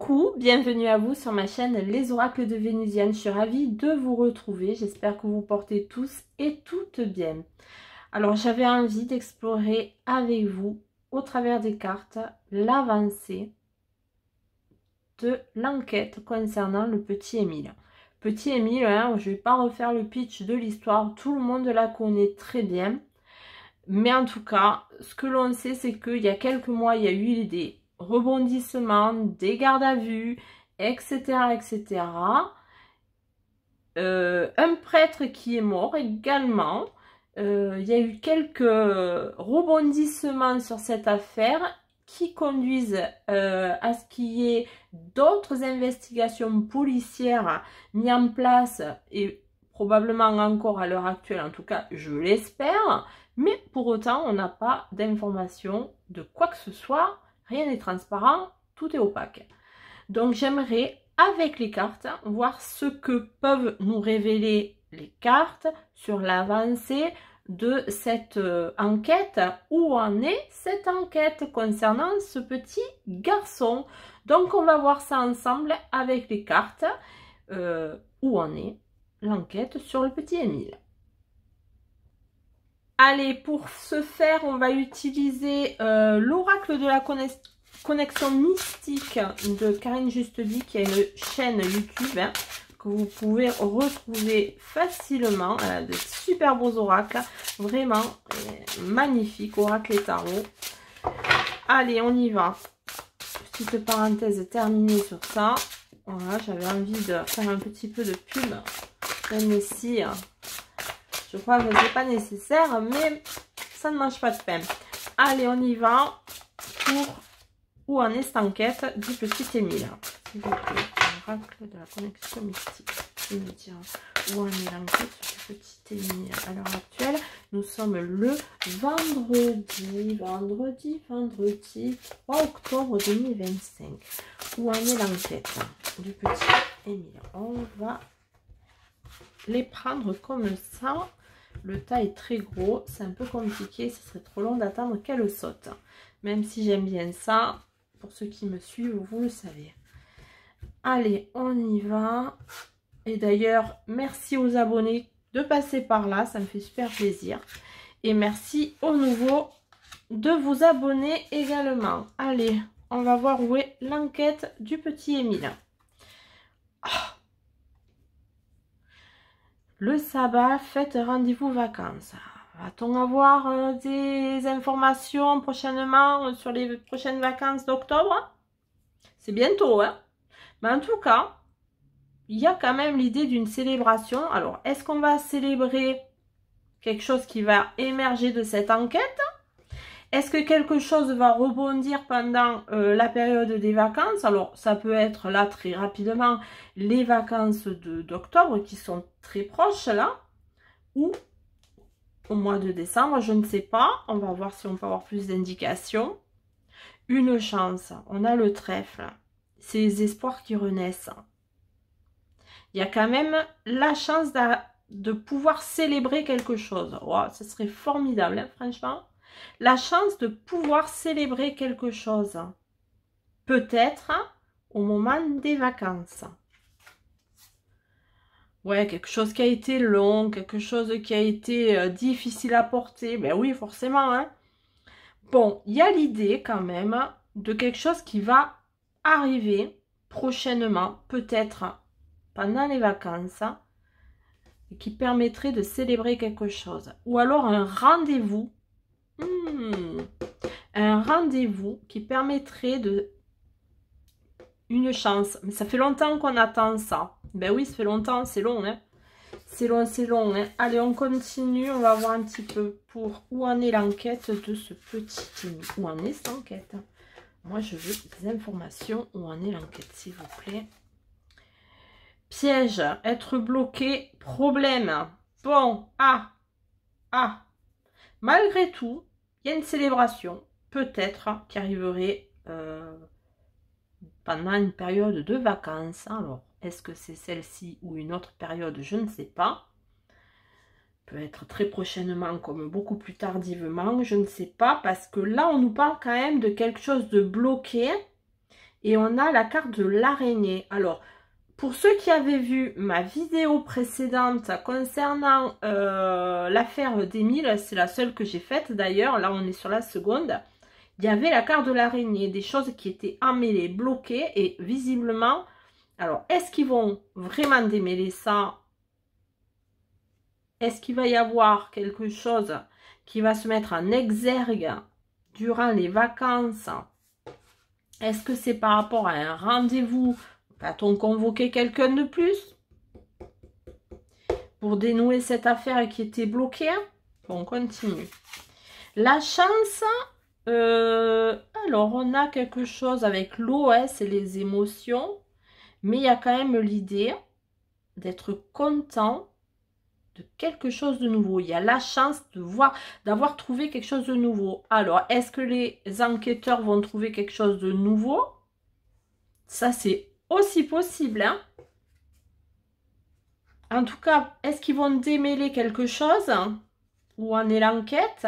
Coucou, bienvenue à vous sur ma chaîne Les Oracles de Vénusienne. Je suis ravie de vous retrouver. J'espère que vous portez tous et toutes bien. Alors, j'avais envie d'explorer avec vous, au travers des cartes, l'avancée de l'enquête concernant le petit Émile. Petit Émile, hein, je ne vais pas refaire le pitch de l'histoire, tout le monde la connaît très bien. Mais en tout cas, ce que l'on sait, c'est qu'il y a quelques mois, il y a eu des rebondissements, des gardes à vue, etc. etc. Un prêtre qui est mort également. Il y a eu quelques rebondissements sur cette affaire qui conduisent à ce qu'il y ait d'autres investigations policières mises en place et probablement encore à l'heure actuelle, en tout cas je l'espère, mais pour autant on n'a pas d'informations de quoi que ce soit, rien n'est transparent, tout est opaque. Donc j'aimerais avec les cartes voir ce que peuvent nous révéler les cartes sur l'avancée de cette enquête, où en est cette enquête concernant ce petit garçon. Donc on va voir ça ensemble avec les cartes, où en est l'enquête sur le petit Émile. Allez, pour ce faire, on va utiliser l'oracle de la connexion mystique de Karine Justeby, qui a une chaîne YouTube, hein, que vous pouvez retrouver facilement. Elle a de super beaux oracles, vraiment magnifiques, oracles et tarot. Allez, on y va. Petite parenthèse terminée sur ça. Voilà, j'avais envie de faire un petit peu de pub, même si je crois que ce n'est pas nécessaire, mais ça ne mange pas de pain. Allez, on y va pour où en est cette enquête du petit Émile. S'il vous plaît, l'oracle de la connexion mystique. Je vais me dire où en est l'enquête du petit Émile. À l'heure actuelle, nous sommes le vendredi 3 octobre 2025. Où en est l'enquête du petit Émile? On va les prendre comme ça. Le tas est très gros, c'est un peu compliqué, ce serait trop long d'attendre qu'elle saute. Même si j'aime bien ça, pour ceux qui me suivent, vous le savez. Allez, on y va. Et d'ailleurs, merci aux abonnés de passer par là, ça me fait super plaisir. Et merci aux nouveaux de vous abonner également. Allez, on va voir où est l'enquête du petit Émile. Le sabbat, fête rendez-vous vacances. Va-t-on avoir des informations prochainement sur les prochaines vacances d'octobre? C'est bientôt, hein? Mais en tout cas, il y a quand même l'idée d'une célébration. Alors, est-ce qu'on va célébrer quelque chose qui va émerger de cette enquête? Est-ce que quelque chose va rebondir pendant la période des vacances? Alors, ça peut être là très rapidement les vacances d'octobre qui sont très proches là. Ou au mois de décembre, je ne sais pas. On va voir si on peut avoir plus d'indications. Une chance. On a le trèfle. C'est les espoirs qui renaissent. Il y a quand même la chance de pouvoir célébrer quelque chose. Wow, ce serait formidable, hein, franchement. La chance de pouvoir célébrer quelque chose. Peut-être au moment des vacances. Ouais, quelque chose qui a été long, quelque chose qui a été difficile à porter. Ben oui, forcément. Hein. Bon, il y a l'idée quand même de quelque chose qui va arriver prochainement, peut-être pendant les vacances, et qui permettrait de célébrer quelque chose. Ou alors un rendez-vous. Un rendez-vous qui permettrait de... Une chance. Mais ça fait longtemps qu'on attend ça. Ben oui, ça fait longtemps, c'est long, hein. C'est long, c'est long, hein. Allez, on continue. On va voir un petit peu pour où en est l'enquête de ce petit Émile. Où en est cette enquête? Moi, je veux des informations. Où en est l'enquête, s'il vous plaît? Piège. Être bloqué. Problème. Bon. Malgré tout, il y a une célébration, peut-être, qui arriverait pendant une période de vacances. Alors, est-ce que c'est celle-ci ou une autre période? Je ne sais pas. Peut être très prochainement comme beaucoup plus tardivement, je ne sais pas. Parce que là, on nous parle quand même de quelque chose de bloqué Et on a la carte de l'araignée. Alors, pour ceux qui avaient vu ma vidéo précédente concernant l'affaire d'Émile, c'est la seule que j'ai faite d'ailleurs, là on est sur la seconde, il y avait la carte de l'araignée, des choses qui étaient emmêlées, bloquées, et visiblement, alors est-ce qu'ils vont vraiment démêler ça? Est-ce qu'il va y avoir quelque chose qui va se mettre en exergue durant les vacances? Est-ce que c'est par rapport à un rendez-vous? Va-t-on convoquer quelqu'un de plus pour dénouer cette affaire qui était bloquée? Bon, on continue. La chance, alors on a quelque chose avec l'OS et les émotions, mais il y a quand même l'idée d'être content de quelque chose de nouveau. Il y a la chance de voir, d'avoir trouvé quelque chose de nouveau. Alors, est-ce que les enquêteurs vont trouver quelque chose de nouveau? Ça, c'est aussi possible, hein. En tout cas, est-ce qu'ils vont démêler quelque chose? Où en est l'enquête?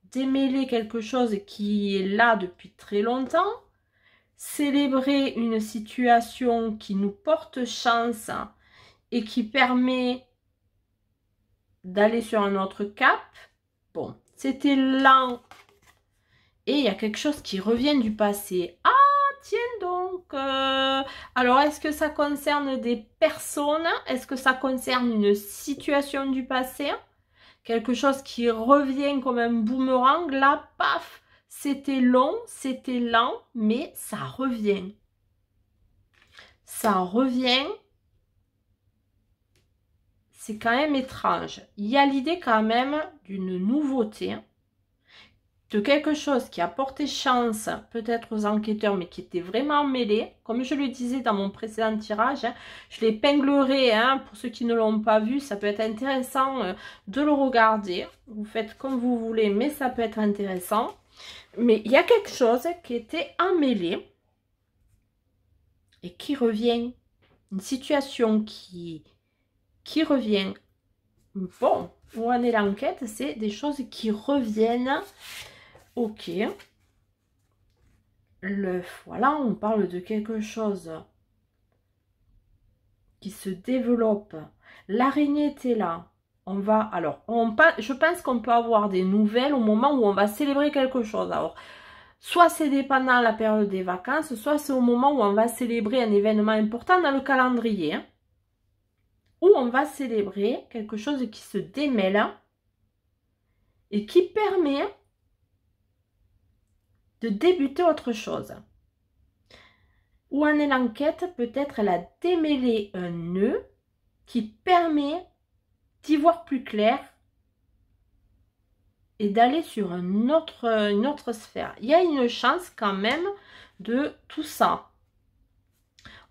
Démêler quelque chose qui est là depuis très longtemps? Célébrer une situation qui nous porte chance et qui permet d'aller sur un autre cap? Bon, c'était lent. Et il y a quelque chose qui revient du passé. Ah, tiens donc. Alors, est-ce que ça concerne des personnes? Est-ce que ça concerne une situation du passé? Quelque chose qui revient comme un boomerang. Là, paf, c'était long, c'était lent, mais ça revient. Ça revient. C'est quand même étrange. Il y a l'idée quand même d'une nouveauté, de quelque chose qui a porté chance peut-être aux enquêteurs, mais qui était vraiment mêlé. Comme je le disais dans mon précédent tirage, hein, je l'épinglerai, hein, pour ceux qui ne l'ont pas vu, ça peut être intéressant de le regarder. Vous faites comme vous voulez, mais ça peut être intéressant. Mais il y a quelque chose qui était emmêlé et qui revient. Une situation qui revient. Bon, où en est l'enquête? C'est des choses qui reviennent. Ok. Voilà, on parle de quelque chose qui se développe. L'araignée était là. Alors, je pense qu'on peut avoir des nouvelles au moment où on va célébrer quelque chose. Alors, soit c'est dépendant de la période des vacances, soit c'est au moment où on va célébrer un événement important dans le calendrier, hein, où on va célébrer quelque chose qui se démêle et qui permet de débuter autre chose. Où en est l'enquête? Peut-être elle a démêlé un nœud qui permet d'y voir plus clair et d'aller sur une autre sphère. Il y a une chance quand même de tout ça.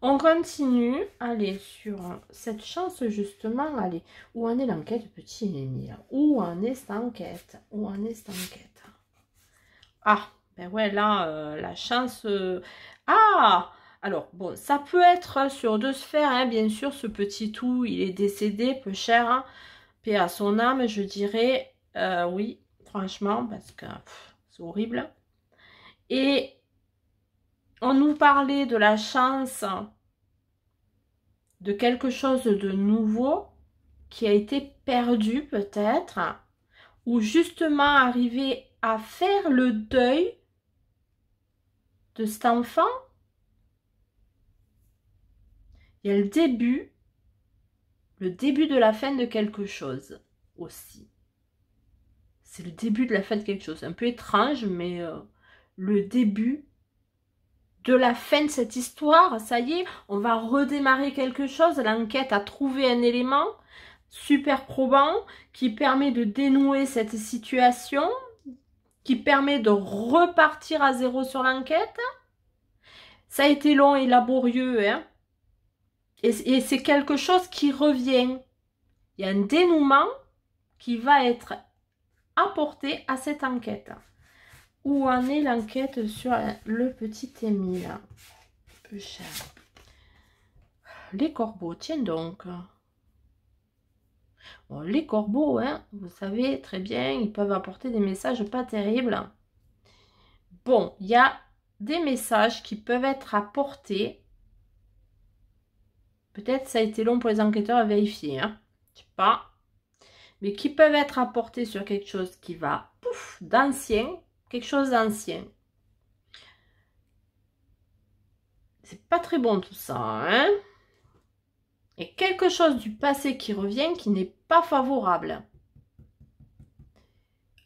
On continue. Allez, sur cette chance justement. Allez, où en est l'enquête, petit Émile? Où en est cette enquête? Où en est cette enquête? Ah, ben ouais, là, la chance... Ah! Alors, bon, ça peut être sur deux sphères, hein, bien sûr, ce petit tout, il est décédé, peu cher, hein, paix à son âme, je dirais, oui, franchement, parce que c'est horrible. Et on nous parlait de la chance de quelque chose de nouveau qui a été perdu peut-être, ou justement arriver à faire le deuil de cet enfant. Il y a le début de la fin de quelque chose aussi. C'est le début de la fin de quelque chose. Un peu étrange, mais le début de la fin de cette histoire. Ça y est, on va redémarrer quelque chose. L'enquête a trouvé un élément super probant qui permet de dénouer cette situation, qui permet de repartir à zéro sur l'enquête. Ça a été long et laborieux, hein. Et c'est quelque chose qui revient. Il y a un dénouement qui va être apporté à cette enquête. Où en est l'enquête sur le petit Émile? Peu cher. Les corbeaux, tiens donc. Bon, les corbeaux, hein, vous savez très bien, ils peuvent apporter des messages pas terribles. Bon, il y a des messages qui peuvent être apportés. Peut-être ça a été long pour les enquêteurs à vérifier, hein. Je sais pas. Mais qui peuvent être apportés sur quelque chose qui va, pouf, d'ancien, quelque chose d'ancien. C'est pas très bon tout ça, hein. Et quelque chose du passé qui revient qui n'est pas favorable.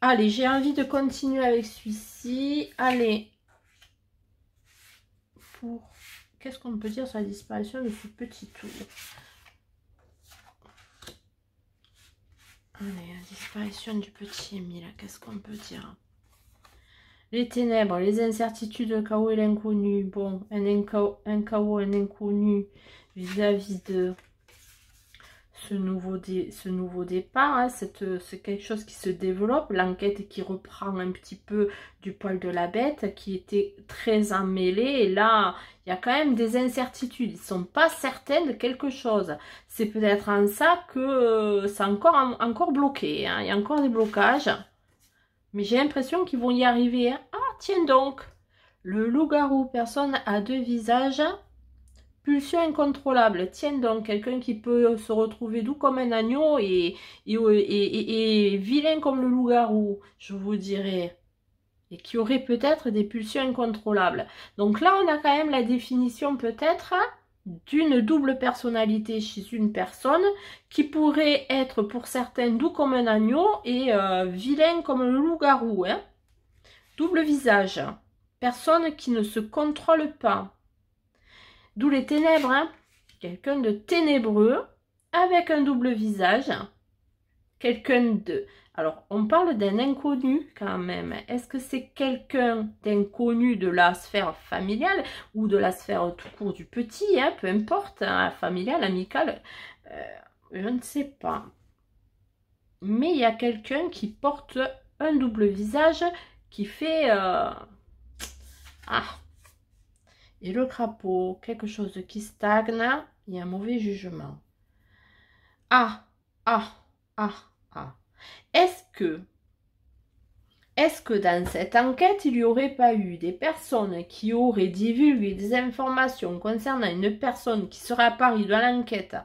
Allez, j'ai envie de continuer avec celui-ci. Allez. Pour... Qu'est-ce qu'on peut dire sur la disparition de ce petit tour? Allez, la disparition du petit Émile, qu'est-ce qu'on peut dire? Les ténèbres, les incertitudes, le chaos et l'inconnu. Bon, un chaos, un inconnu vis-à-vis de ce nouveau départ. Hein, c'est quelque chose qui se développe. L'enquête qui reprend un petit peu du poil de la bête, qui était très emmêlée. Et là, il y a quand même des incertitudes. Ils ne sont pas certains de quelque chose. C'est peut-être en ça que c'est encore bloqué. Hein. Il y a encore des blocages. Mais j'ai l'impression qu'ils vont y arriver. Hein. Ah, tiens donc. Le loup-garou, personne à deux visages. Pulsion incontrôlable. Tiens donc, quelqu'un qui peut se retrouver doux comme un agneau et vilain comme le loup-garou, je vous dirais. Et qui aurait peut-être des pulsions incontrôlables. Donc là, on a quand même la définition peut-être d'une double personnalité chez une personne qui pourrait être pour certains doux comme un agneau et vilain comme le loup-garou. Hein. Double visage. Personne qui ne se contrôle pas. D'où les ténèbres. Hein. Quelqu'un de ténébreux avec un double visage. Quelqu'un de... Alors, on parle d'un inconnu quand même. Est-ce que c'est quelqu'un d'inconnu de la sphère familiale ou de la sphère tout court du petit, hein, peu importe, hein, familiale, amicale, je ne sais pas. Mais il y a quelqu'un qui porte un double visage qui fait... Ah. Et le crapaud, quelque chose qui stagne, il y a un mauvais jugement. Ah. Est-ce que dans cette enquête, il n'y aurait pas eu des personnes qui auraient divulgué des informations concernant une personne qui serait apparue dans l'enquête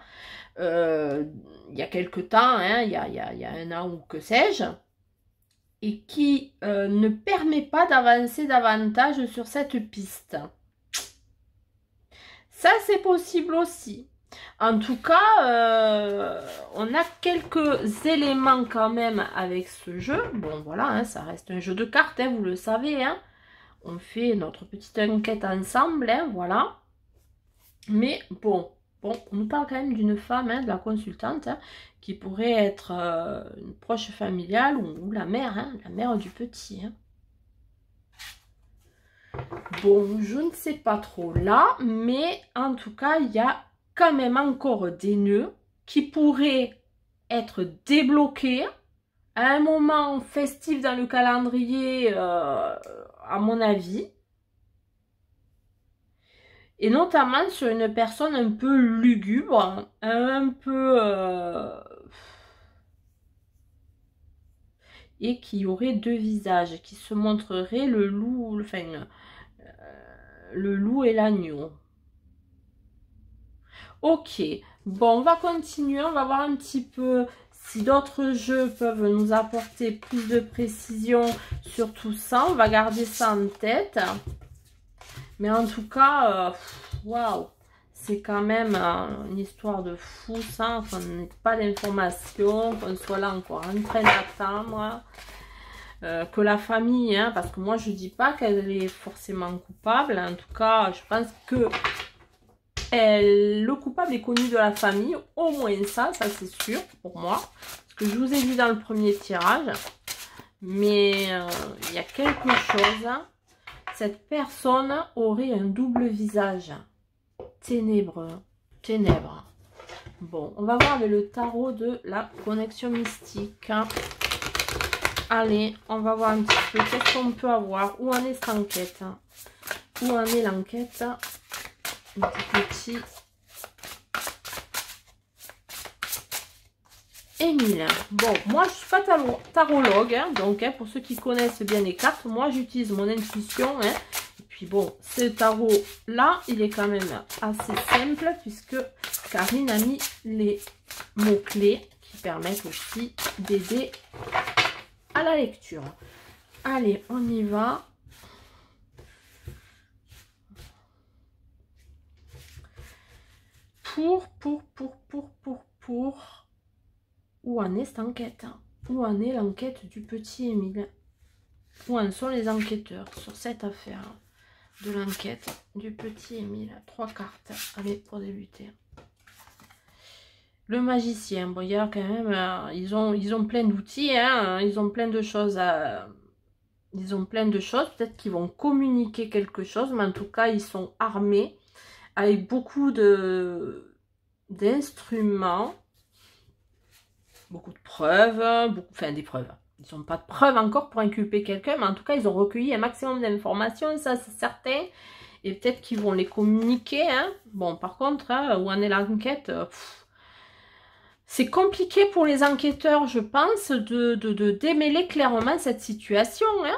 il y a quelque temps, hein, il y a un an ou que sais-je, et qui ne permet pas d'avancer davantage sur cette piste? Ça, c'est possible aussi. En tout cas, on a quelques éléments quand même avec ce jeu. Bon, voilà, hein, ça reste un jeu de cartes, hein, vous le savez. Hein. On fait notre petite enquête ensemble, hein, voilà. Mais bon, on nous parle quand même d'une femme, hein, de la consultante, hein, qui pourrait être une proche familiale ou la mère, hein, la mère du petit. Hein. Bon, je ne sais pas trop là, mais en tout cas, il y a quand même encore des nœuds qui pourraient être débloqués à un moment festif dans le calendrier, à mon avis. Et notamment sur une personne un peu lugubre, un peu... et qui aurait deux visages, qui se montrerait le loup, enfin, le loup et l'agneau. Ok, bon, on va continuer, on va voir un petit peu si d'autres jeux peuvent nous apporter plus de précision sur tout ça. On va garder ça en tête. Mais en tout cas, waouh, c'est quand même une histoire de fou ça, qu'on n'ait pas d'informations, qu'on soit là encore en train d'attendre. Que la famille, hein, parce que moi je dis pas qu'elle est forcément coupable, en tout cas je pense que le coupable est connu de la famille, au moins ça c'est sûr pour moi, parce que je vous ai vu dans le premier tirage, mais il y a quelque chose, cette personne aurait un double visage, ténébreux, ténèbres. Bon, on va voir avec le tarot de la connexion mystique. Allez, on va voir un petit peu qu'est-ce qu'on peut avoir. Où en est cette enquête? Où en est l'enquête du petit Émile. Bon, moi je suis pas tarologue, hein, donc hein, pour ceux qui connaissent bien les cartes, moi j'utilise mon intuition. Hein, et puis bon, ce tarot là, il est quand même assez simple puisque Karine a mis les mots-clés qui permettent aussi d'aider à la lecture. Allez, on y va. Pour. Où en est cette enquête? Où en est l'enquête du petit Émile? Où en sont les enquêteurs sur cette affaire de l'enquête du petit Émile? 3 cartes. Allez, pour débuter. Le magicien. Bon, il y a quand même... ils ont plein d'outils, hein, ils ont plein de choses à... Ils ont plein de choses. Peut-être qu'ils vont communiquer quelque chose, mais en tout cas, ils sont armés avec beaucoup d'instruments, beaucoup de preuves, enfin des preuves. Ils n'ont pas de preuves encore pour inculper quelqu'un, mais en tout cas, ils ont recueilli un maximum d'informations, ça c'est certain. Et peut-être qu'ils vont les communiquer. Hein. Bon, par contre, hein, où en est l'enquête, c'est compliqué pour les enquêteurs, je pense, de démêler clairement cette situation. Hein.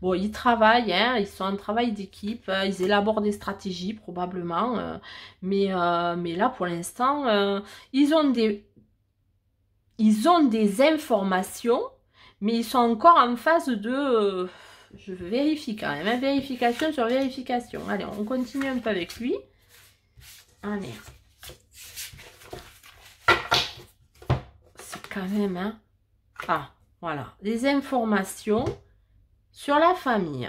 Bon, ils travaillent, hein, ils sont en travail d'équipe, ils élaborent des stratégies probablement, mais là pour l'instant, ils ont des informations, mais ils sont encore en phase de... je vérifie quand même, hein, vérification sur vérification. Allez, on continue un peu avec lui. Allez. C'est quand même... Hein. Ah, voilà, des informations... sur la famille.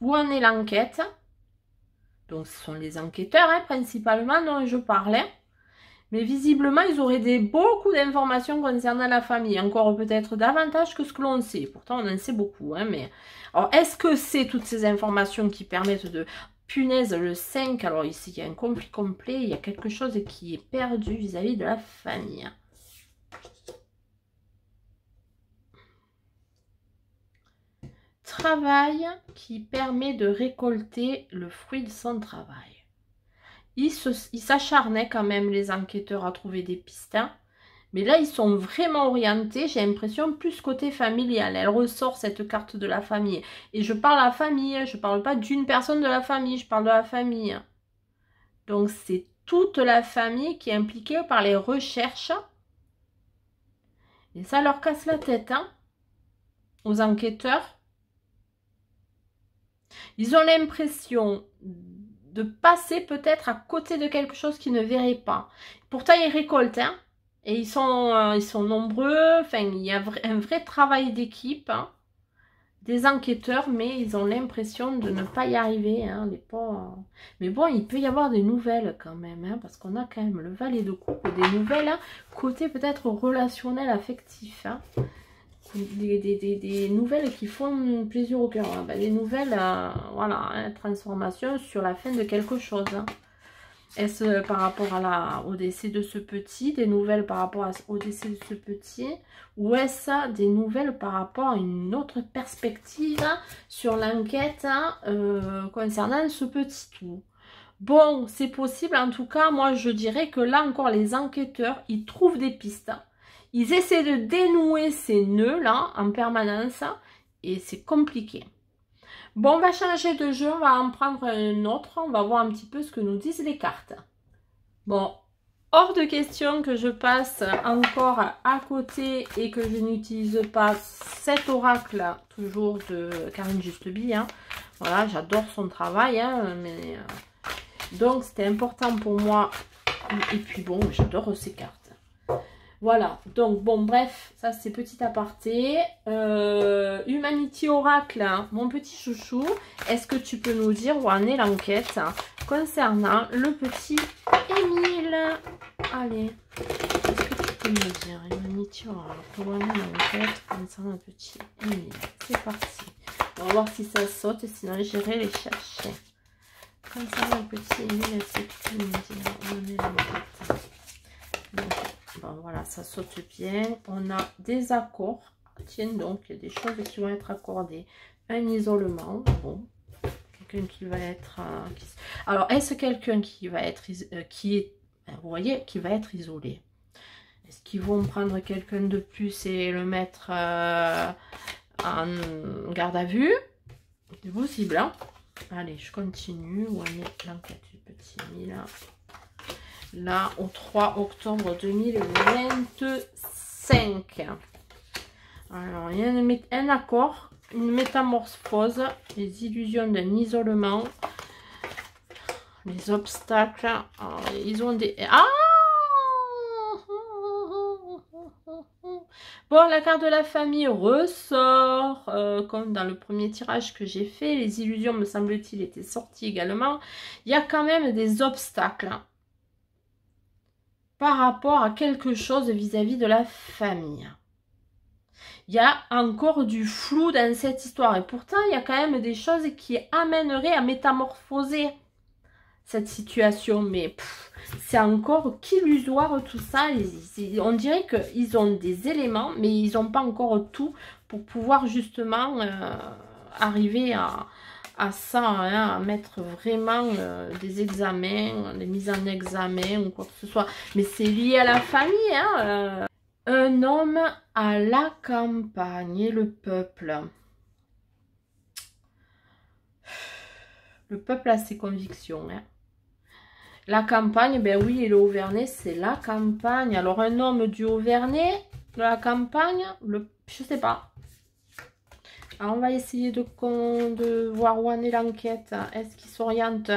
Où en est l'enquête? Donc, ce sont les enquêteurs, hein, principalement, dont je parlais. Mais visiblement, ils auraient beaucoup d'informations concernant la famille. Encore peut-être davantage que ce que l'on sait. Pourtant, on en sait beaucoup. Hein, mais... Alors, est-ce que c'est toutes ces informations qui permettent de... Punaise, le 5. Alors, ici, il y a un conflit complet. Il y a quelque chose qui est perdu vis-à-vis de la famille. Travail qui permet de récolter le fruit de son travail. Ils s'acharnaient quand même, les enquêteurs, à trouver des pistes. Hein. Mais là, ils sont vraiment orientés, j'ai l'impression, plus côté familial. Elle ressort cette carte de la famille. Et je parle à la famille, je ne parle pas d'une personne de la famille, je parle de la famille. Donc, c'est toute la famille qui est impliquée par les recherches. Et ça leur casse la tête, hein, aux enquêteurs. Ils ont l'impression de passer peut-être à côté de quelque chose qu'ils ne verraient pas. Pourtant, ils récoltent, hein, et ils sont nombreux. Enfin, il y a un vrai travail d'équipe, hein, des enquêteurs, mais ils ont l'impression de ne pas y arriver, hein, les pauvres. Mais bon, il peut y avoir des nouvelles quand même, hein, parce qu'on a quand même le valet de coupe, des nouvelles, hein, côté peut-être relationnel, affectif, hein. Des nouvelles qui font plaisir au cœur. Ben, des nouvelles, voilà, hein, transformation sur la fin de quelque chose. Hein. Est-ce par rapport au décès de ce petit, des nouvelles par rapport au décès de ce petit, ou est-ce des nouvelles par rapport à une autre perspective sur l'enquête concernant ce petit tout? Bon, c'est possible. En tout cas, moi, je dirais que là encore, les enquêteurs, ils trouvent des pistes. Ils essaient de dénouer ces nœuds-là en permanence et c'est compliqué. Bon, on va changer de jeu, on va en prendre un autre. On va voir un petit peu ce que nous disent les cartes. Bon, hors de question que je passe encore à côté et que je n'utilise pas cet oracle, toujours de Karine Justeby. Hein. Voilà, j'adore son travail, hein, mais... donc, c'était important pour moi. Et puis bon, j'adore ces cartes. Voilà, donc bon, bref, ça c'est petit aparté. Humanity Oracle, hein, mon petit chouchou, est-ce que tu peux nous dire où en est l'enquête concernant le petit Émile? Allez, est-ce que tu peux me dire, Humanity Oracle, où en est l'enquête concernant le petit Émile? C'est parti. On va voir si ça saute, sinon j'irai les chercher. Concernant le petit Émile, est-ce que tu peux me dire où en est l'enquête? Bon, voilà, ça saute bien. On a des accords. Tiens donc, il y a des choses qui vont être accordées. Un isolement. Bon, quelqu'un qui va être... alors, est-ce quelqu'un qui va être... qui est ben, vous voyez qu'il va être isolé. Est-ce qu'ils vont prendre quelqu'un de plus et le mettre en garde à vue? C'est possible, hein? Allez, je continue. Où en est l'enquête du petit Émile? Là, au 3 octobre 2025. Alors, il y a un accord, une métamorphose, les illusions d'un isolement, les obstacles. Alors, ils ont des... Ah! Bon, la carte de la famille ressort, comme dans le premier tirage que j'ai fait. Les illusions, me semble-t-il, étaient sorties également. Il y a quand même des obstacles par rapport à quelque chose vis-à-vis de la famille. Il y a encore du flou dans cette histoire. Et pourtant, il y a quand même des choses qui amèneraient à métamorphoser cette situation. Mais c'est encore qu'illusoire tout ça. On dirait qu'ils ont des éléments, mais ils n'ont pas encore tout pour pouvoir justement arriver à ça, hein, à mettre vraiment des examens, des mises en examen ou quoi que ce soit. Mais c'est lié à la famille, hein. Un homme à la campagne et le peuple. Le peuple a ses convictions, hein. La campagne, ben oui, et le Haut-Vernay, c'est la campagne. Alors, un homme du Haut-Vernay, de la campagne, je sais pas. Alors, on va essayer de voir où en est l'enquête. Est-ce qu'il s'oriente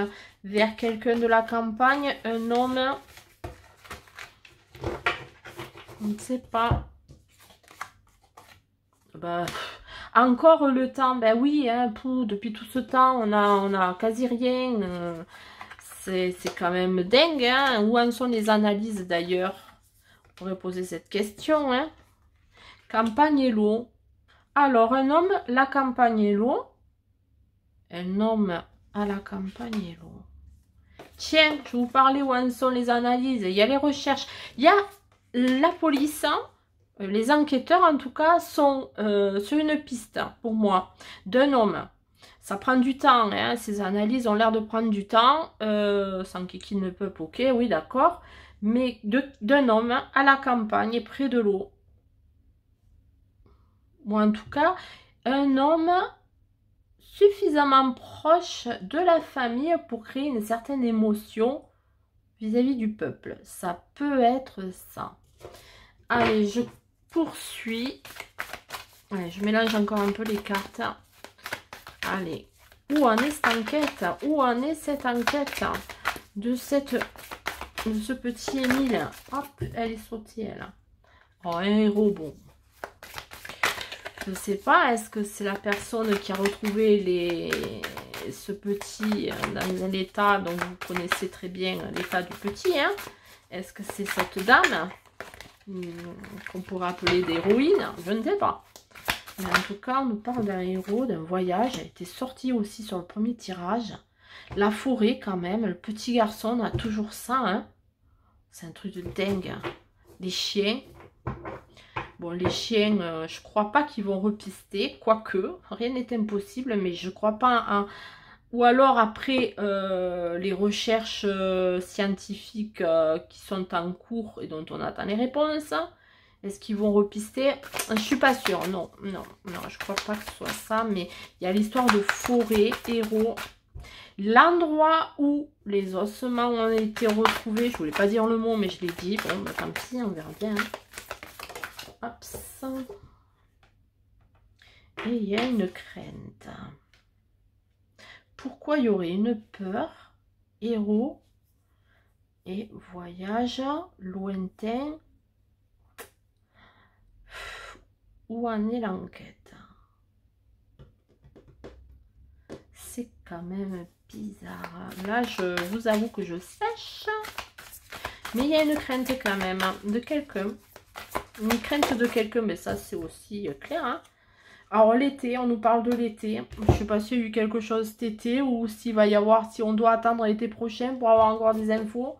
vers quelqu'un de la campagne? Un homme... On ne sait pas. Bah, encore le temps, ben oui, hein, depuis tout ce temps, on a quasi rien. C'est quand même dingue, hein. Où en sont les analyses d'ailleurs? On pourrait poser cette question, hein. Campagne et l'eau. Alors, un homme, la campagne et l'eau. Un homme à la campagne et l'eau. Tiens, je vous parlais où en sont les analyses. Il y a les recherches. Il y a la police, hein. Les enquêteurs, en tout cas, sont sur une piste, pour moi, d'un homme. Ça prend du temps, hein. Ces analyses ont l'air de prendre du temps, sans qu'il ne peut, ok, oui, d'accord. Mais d'un homme à la campagne, près de l'eau. Ou en tout cas, un homme suffisamment proche de la famille pour créer une certaine émotion vis-à-vis du peuple. Ça peut être ça. Allez, je poursuis. Allez, je mélange encore un peu les cartes. Allez, où en est cette enquête? Où en est cette enquête de ce petit Émile? Hop, elle est sautée, elle. Oh, un héros, bon. Je ne sais pas, est-ce que c'est la personne qui a retrouvé ce petit dans l'état, donc vous connaissez très bien l'état du petit, hein? Est-ce que c'est cette dame qu'on pourrait appeler d'héroïne? Je ne sais pas. Mais en tout cas, on nous parle d'un héros, d'un voyage. Elle a été sortie aussi sur le premier tirage. La forêt, quand même. Le petit garçon a toujours ça, hein. C'est un truc de dingue. Les chiens. Bon, les chiens, je crois pas qu'ils vont repister. Quoique, rien n'est impossible, mais je crois pas... Ou alors, après les recherches scientifiques qui sont en cours et dont on attend les réponses... Est-ce qu'ils vont repister? Je ne suis pas sûre. Non, non, non, je crois pas que ce soit ça. Mais il y a l'histoire de forêt, héros. L'endroit où les ossements ont été retrouvés. Je voulais pas dire le mot, mais je l'ai dit. Bon, bah, tant pis, on verra bien. Hop, ça. Et il y a une crainte. Pourquoi il y aurait une peur? Héros et voyage lointain. Où en est l'enquête? C'est quand même bizarre. Là, je vous avoue que je sèche. Mais il y a une crainte quand même de quelqu'un. Une crainte de quelqu'un, mais ça c'est aussi clair, hein. Alors l'été, on nous parle de l'été. Je ne sais pas s'il y a eu quelque chose cet été ou s'il va y avoir, si on doit attendre l'été prochain pour avoir encore des infos.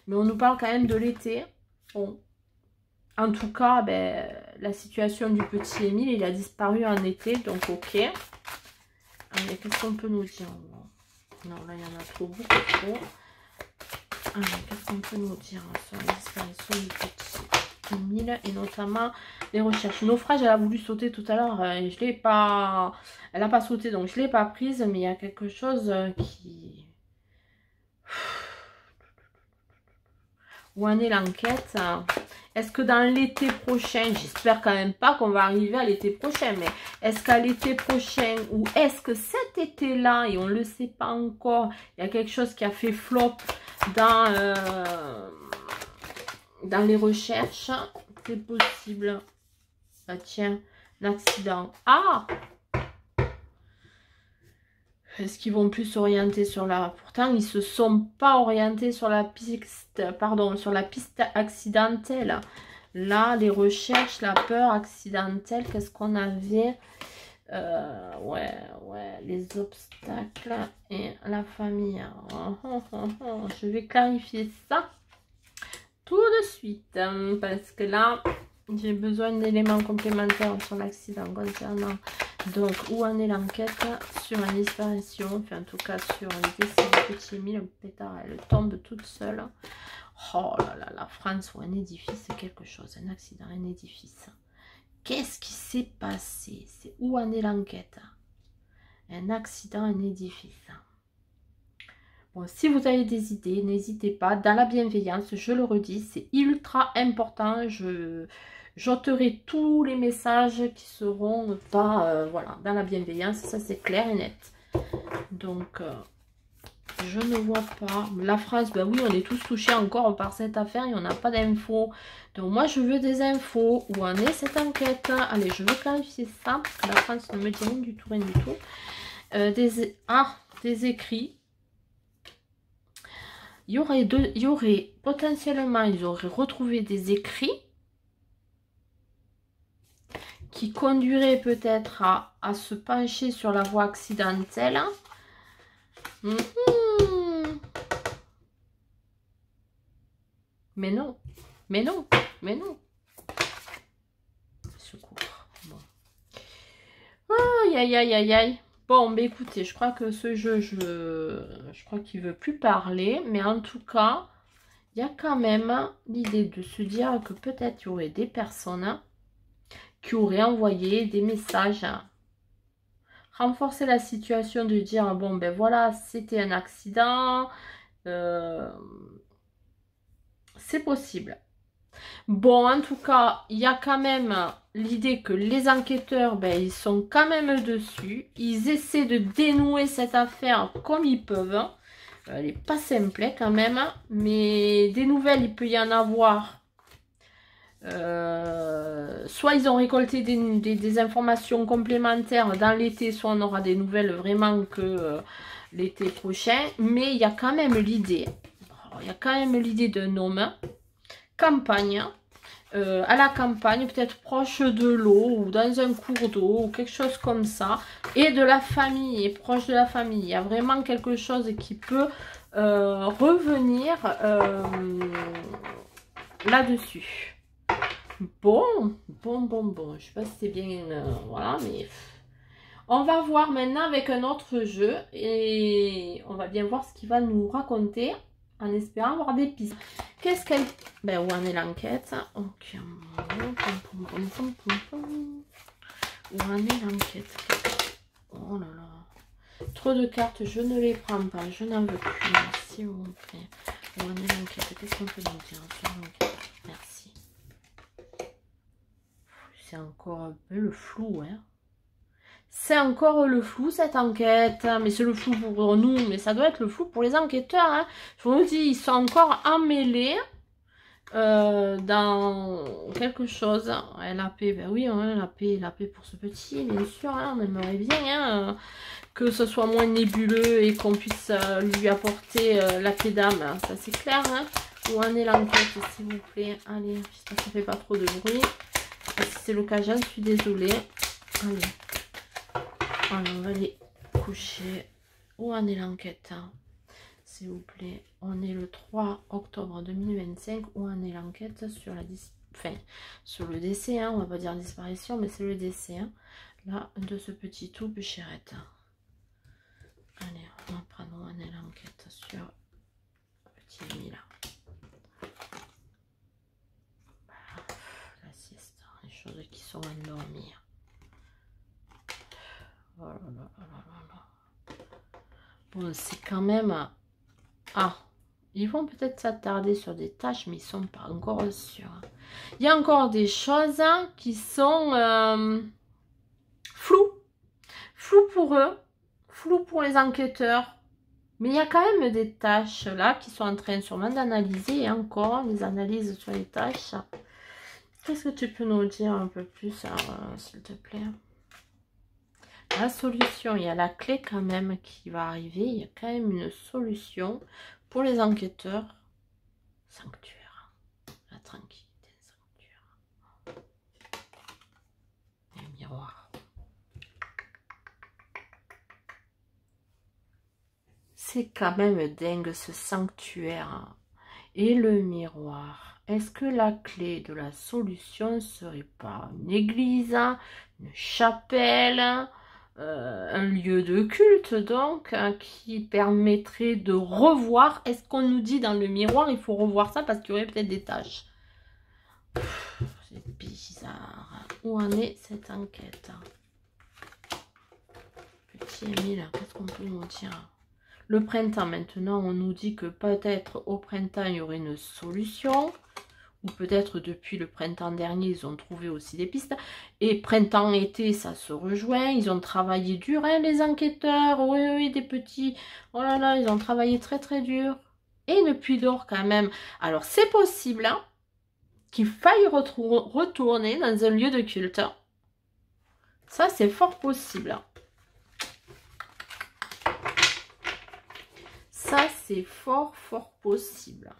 Mais on nous parle quand même de l'été. Bon. En tout cas, ben, la situation du petit Émile, il a disparu en été, donc ok. Allez, qu'est-ce qu'on peut nous dire? Non, là, il y en a trop, beaucoup trop. Alors, qu'est-ce qu'on peut nous dire sur la disparition du petit Emile et notamment les recherches. Naufrage, elle a voulu sauter tout à l'heure et je l'ai pas... Elle n'a pas sauté, donc je ne l'ai pas prise, mais il y a quelque chose qui... Où en est l'enquête? Est-ce que dans l'été prochain, j'espère quand même pas qu'on va arriver à l'été prochain, mais est-ce qu'à l'été prochain, ou est-ce que cet été-là, et on ne le sait pas encore, il y a quelque chose qui a fait flop dans les recherches? C'est possible. Ah tiens, un accident. Ah! Est-ce qu'ils vont plus s'orienter sur la... Pourtant, ils se sont pas orientés sur la piste, pardon, sur la piste accidentelle. Là, les recherches, la peur accidentelle, qu'est-ce qu'on avait? Ouais, les obstacles et la famille. Je vais clarifier ça tout de suite, hein, parce que là, j'ai besoin d'éléments complémentaires sur l'accident concernant. Donc, où en est l'enquête sur une disparition, enfin en tout cas sur un décès du petit Emile, le pétard, elle tombe toute seule. Oh là là, la France ou un édifice, c'est quelque chose, un accident, un édifice. Qu'est-ce qui s'est passé? C'est où en est l'enquête? Un accident, un édifice. Bon, si vous avez des idées, n'hésitez pas, dans la bienveillance, je le redis, c'est ultra important, j'ôterai tous les messages qui seront pas, voilà, dans la bienveillance, ça c'est clair et net. Donc, je ne vois pas. La France, ben oui, on est tous touchés encore par cette affaire et on n'a pas d'infos. Donc, moi, je veux des infos. Où en est cette enquête? Allez, je veux clarifier ça, parce que la France ne me dit rien du tout, rien du tout. Des écrits. Il y aurait potentiellement, ils auraient retrouvé des écrits qui conduiraient peut-être à se pencher sur la voie accidentelle. Mais non, mais non, mais non. Secours. Bon. Aïe, aïe, aïe, aïe, aïe. Bon, bah écoutez, je crois que ce jeu, je crois qu'il ne veut plus parler. Mais en tout cas, il y a quand même l'idée de se dire que peut-être il y aurait des personnes qui auraient envoyé des messages, renforcer la situation, de dire, bon, ben voilà, c'était un accident. C'est possible. Bon, en tout cas, il y a quand même l'idée que les enquêteurs, ben, ils sont quand même dessus. Ils essaient de dénouer cette affaire comme ils peuvent. Elle n'est pas simple quand même. Mais des nouvelles, il peut y en avoir. Soit ils ont récolté des informations complémentaires dans l'été, soit on aura des nouvelles vraiment que l'été prochain. Mais il y a quand même l'idée. Il y a quand même l'idée d'un homme. Campagne, à la campagne, peut-être proche de l'eau ou dans un cours d'eau ou quelque chose comme ça, et de la famille, et proche de la famille. Il y a vraiment quelque chose qui peut revenir là-dessus. Bon, je sais pas si c'est bien, voilà, mais on va voir maintenant avec un autre jeu et on va bien voir ce qu'il va nous raconter. En espérant avoir des pistes. Qu'est-ce qu'elle... Ben, où en est l'enquête? Ok. Où en est l'enquête? Oh là là. Trop de cartes, je ne les prends pas. Je n'en veux plus. S'il vous plaît. Où en est l'enquête? Qu'est-ce qu'on peut nous dire sur l'enquête? Merci. C'est encore un peu le flou, hein. C'est encore le flou, cette enquête. Mais c'est le flou pour nous, mais ça doit être le flou pour les enquêteurs. Hein. Je vous dis, ils sont encore emmêlés dans quelque chose. LAP, ben oui, hein, LAP pour ce petit, bien sûr. Hein, on aimerait bien hein, que ce soit moins nébuleux et qu'on puisse lui apporter la paix d'âme. Ça, c'est clair. Hein. Où en est l'enquête, s'il vous plaît? Allez, j'espère que ça ne fait pas trop de bruit. Si c'est le cas, j'en suis désolée. Allez. Alors, on va aller coucher. Où en est l'enquête hein, s'il vous plaît? On est le 3 octobre 2025. Où en est l'enquête sur sur le décès hein, on va pas dire disparition, mais c'est le décès hein, là, de ce petit tout Béchérette. Allez, on va prendre où en est l'enquête sur le petit ami là. La sieste, les choses qui sont endormies. Oh là là là là là. Bon, c'est quand même... Ah, ils vont peut-être s'attarder sur des tâches, mais ils sont pas encore sûrs. Il y a encore des choses qui sont floues. Floues pour eux, floues pour les enquêteurs. Mais il y a quand même des tâches là qui sont en train sûrement d'analyser. Et encore, les analyses sur les tâches. Qu'est-ce que tu peux nous dire un peu plus, s'il te plaît? La solution, il y a la clé quand même qui va arriver. Il y a quand même une solution pour les enquêteurs. Sanctuaire. La tranquillité, sanctuaire. Et miroir. C'est quand même dingue ce sanctuaire. Et le miroir. Est-ce que la clé de la solution serait pas une église, une chapelle, un lieu de culte donc, qui permettrait de revoir? Est-ce qu'on nous dit dans le miroir, il faut revoir ça parce qu'il y aurait peut-être des tâches? C'est bizarre. Où en est cette enquête? Petit Émile, qu'est-ce qu'on peut nous dire? Le printemps, maintenant, on nous dit que peut-être au printemps, il y aurait une solution. Ou peut-être depuis le printemps dernier, ils ont trouvé aussi des pistes. Et printemps-été, ça se rejoint. Ils ont travaillé dur, hein, les enquêteurs. Oui, oui, des petits. Oh là là, ils ont travaillé très, très dur. Et une pluie d'or quand même. Alors, c'est possible hein, qu'il faille retourner dans un lieu de culte. Ça, c'est fort possible. Ça, c'est fort, fort possible.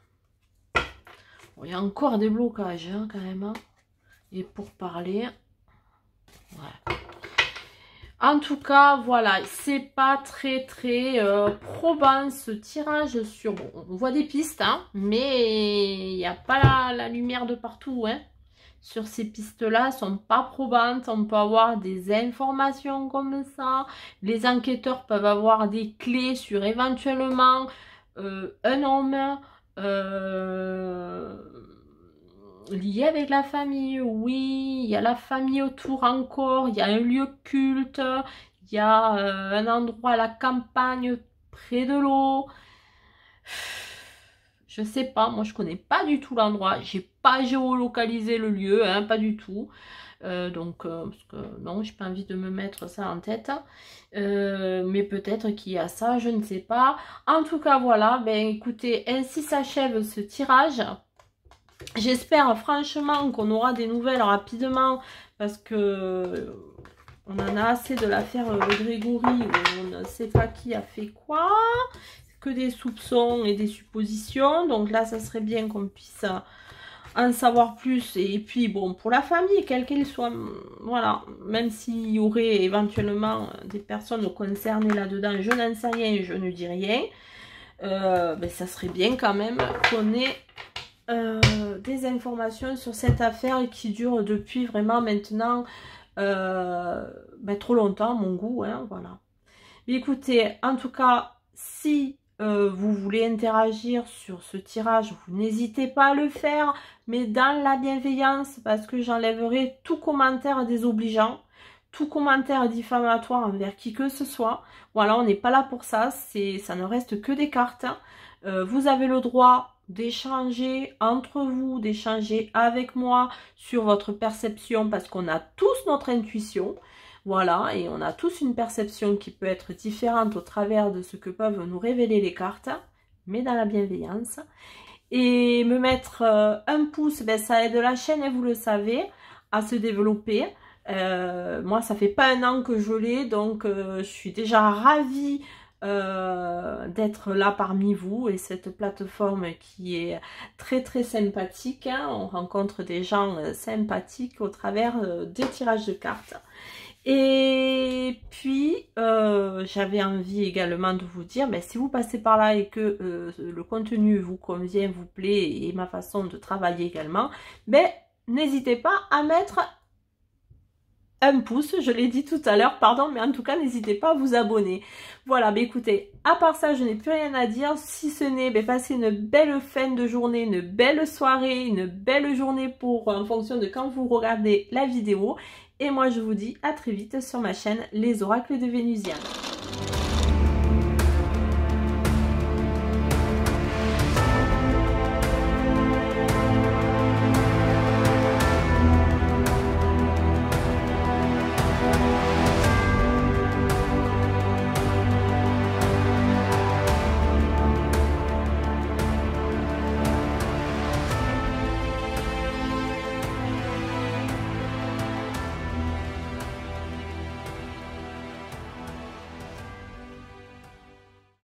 Bon, il y a encore des blocages, hein, quand même. Hein. Et pour parler... Ouais. En tout cas, voilà. C'est pas très, très probant, ce tirage sur... Bon, on voit des pistes, hein, mais il n'y a pas la lumière de partout, hein. Sur ces pistes-là, sont pas probantes. On peut avoir des informations comme ça. Les enquêteurs peuvent avoir des clés sur éventuellement un homme lié avec la famille. Oui, il y a la famille autour encore. Il y a un lieu culte. Il y a un endroit à la campagne près de l'eau. Je sais pas, moi je connais pas du tout l'endroit, j'ai pas géolocalisé le lieu, hein, pas du tout. Parce que non, j'ai pas envie de me mettre ça en tête. Mais peut-être qu'il y a ça, je ne sais pas. En tout cas, voilà, ben écoutez, ainsi s'achève ce tirage. J'espère franchement qu'on aura des nouvelles rapidement parce que on en a assez de l'affaire Grégory où on ne sait pas qui a fait quoi. Que des soupçons et des suppositions. Donc là, ça serait bien qu'on puisse en savoir plus. Et puis, bon, pour la famille, quelle qu'elle soit, voilà, même s'il y aurait éventuellement des personnes concernées là-dedans, je n'en sais rien, je ne dis rien. Ben, ça serait bien quand même qu'on ait des informations sur cette affaire qui dure depuis vraiment maintenant ben, trop longtemps, à mon goût, hein, voilà. Mais écoutez, en tout cas, si vous voulez interagir sur ce tirage, vous n'hésitez pas à le faire, mais dans la bienveillance, parce que j'enlèverai tout commentaire désobligeant, tout commentaire diffamatoire envers qui que ce soit. Voilà, on n'est pas là pour ça, ça ne reste que des cartes. Vous avez le droit d'échanger entre vous, d'échanger avec moi sur votre perception, parce qu'on a tous notre intuition. Voilà, et on a tous une perception qui peut être différente au travers de ce que peuvent nous révéler les cartes, mais dans la bienveillance. Et me mettre un pouce, ben, ça aide la chaîne, et vous le savez, à se développer. Moi, ça fait pas un an que je l'ai, donc je suis déjà ravie d'être là parmi vous, et cette plateforme qui est très très sympathique, hein. On rencontre des gens sympathiques au travers des tirages de cartes. Et puis, j'avais envie également de vous dire, ben, si vous passez par là et que le contenu vous convient, vous plaît, et ma façon de travailler également, ben, n'hésitez pas à mettre un pouce, je l'ai dit tout à l'heure, pardon, mais en tout cas, n'hésitez pas à vous abonner. Voilà, bah écoutez, à part ça, je n'ai plus rien à dire, si ce n'est passer une belle fin de journée, une belle soirée, une belle journée pour en fonction de quand vous regardez la vidéo. Et moi, je vous dis à très vite sur ma chaîne Les Oracles de Vénusienne.